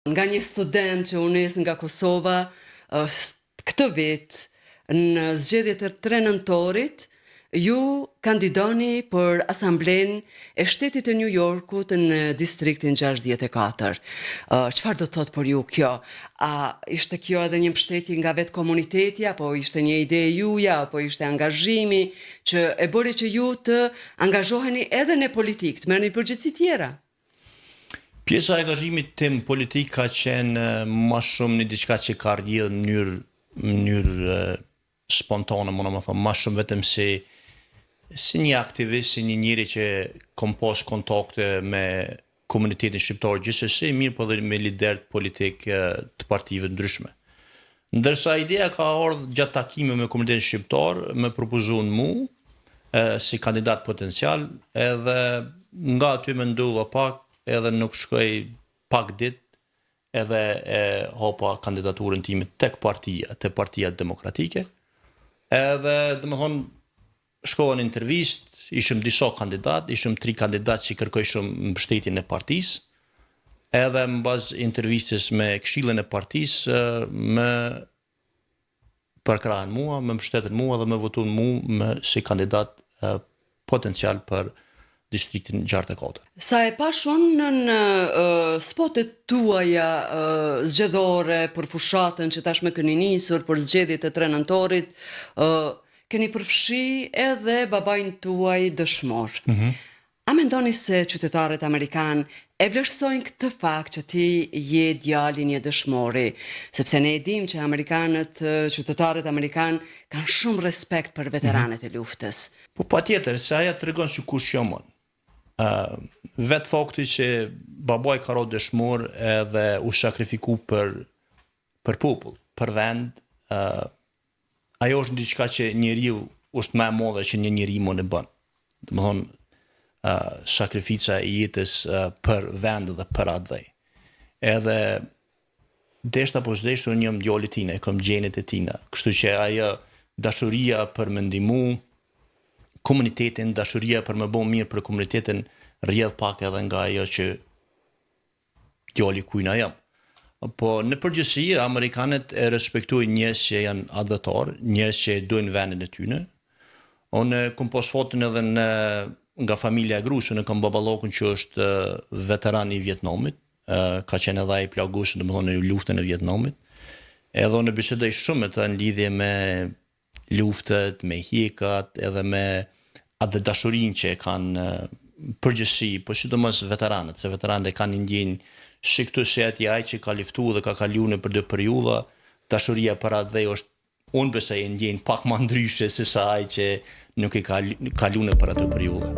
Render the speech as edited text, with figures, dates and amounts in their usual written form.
Nga një student që u nis nga Kosova, këtë vit, në zgjedhjet e 3 nëntorit, ju kandidoni për Asamblenë e Shtetit të New Yorkut në distriktin 64. Çfarë do të thotë për ju kjo? A ishte kjo edhe një mbështetje nga vetë komuniteti, apo ishte një ide e juja, apo ishte angazhimi që e bëri që ju të angazhoheni edhe në politikë, të merrni përgjegjësi tjera? Pjesa e angazhimit tim politik ka qenë më shumë një diçka që ka rrjedhur në mënyrë spontane, më në thonë, më shumë vetëm si një aktivist, si një njeri që kom pas kontakte me komunitetin shqiptar gjithsesi, mirë po dhe me liderët politik të partive ndryshme. Ndërsa ideja ka ardhur gjatë takime me komunitetin shqiptar, me propozuan mu si kandidat potencial, edhe nga aty mendova pak, edhe nuk shkoj pak dit, edhe hapa kandidaturën time tek partia demokratike, edhe dhe më thonë, shkova në intervist, ishëm disa kandidat, ishëm 3 kandidat që kërkojshëm mbështetjen e partisë, edhe në bazë intervistës me këshillën e partisë, me përkrahen mua, me mbështetën mua dhe me votun mua si kandidat potencial për distriktin 64. Sa e pa shumë në spotet tuaja zgjedhore për fushatën që tashme keni nisur për zgjedhjet e 3 nëntorit, keni përfshi edhe babajnë tuaj dëshmor. A mendoni se qytetarët amerikanë e vlerësojnë këtë fakt që ti je djali një dëshmori, sepse ne e dim që qytetarët amerikanë kanë shumë respekt për veteranët e luftës. Po patjetër, se aja tregon se kush jam unë. Vetë fakti që babaj ka rrotë dëshmor edhe u sakrifiku për popull, për vend, ajo është diçka që njeriu është më e madhe që një njeri mund të bën. Domethënë, sakrifica e jetës për vend dhe për atë vend. Edhe deshta po s'deshta unë jam djali tina, kam gjenet e tina, kështu që ajo dashuria për me ndihmu komunitetin, dashuria për me bëu mirë për komunitetin, rrjedh pak edhe nga ajo që djali kujna jam. Po në përgjithësi, amerikanët e respektojnë njerëz që janë adhëtar, njerëz që dojnë vendin e tyre. Unë kam pas fortun edhe nga familja e gruas, unë kam baballokun që është veteran i Vietnamit, ka qenë edhe ai plagosur domethënë në luftën e Vietnamit. Edhe unë bisedoj shumë me të në lidhje me luftët, me hjekat, edhe me atë dashurinë që kanë përgjithësi, po sidomos veteranët, se veteranët kanë një ndjenjë si këtu se ati ai që ka luftu dhe ka kalu në për 2 periudha, dashuria për atë dhe është, unë besoj e ndjenjë pak më ndryshe se sa ai që nuk i kalu në për atë periudha.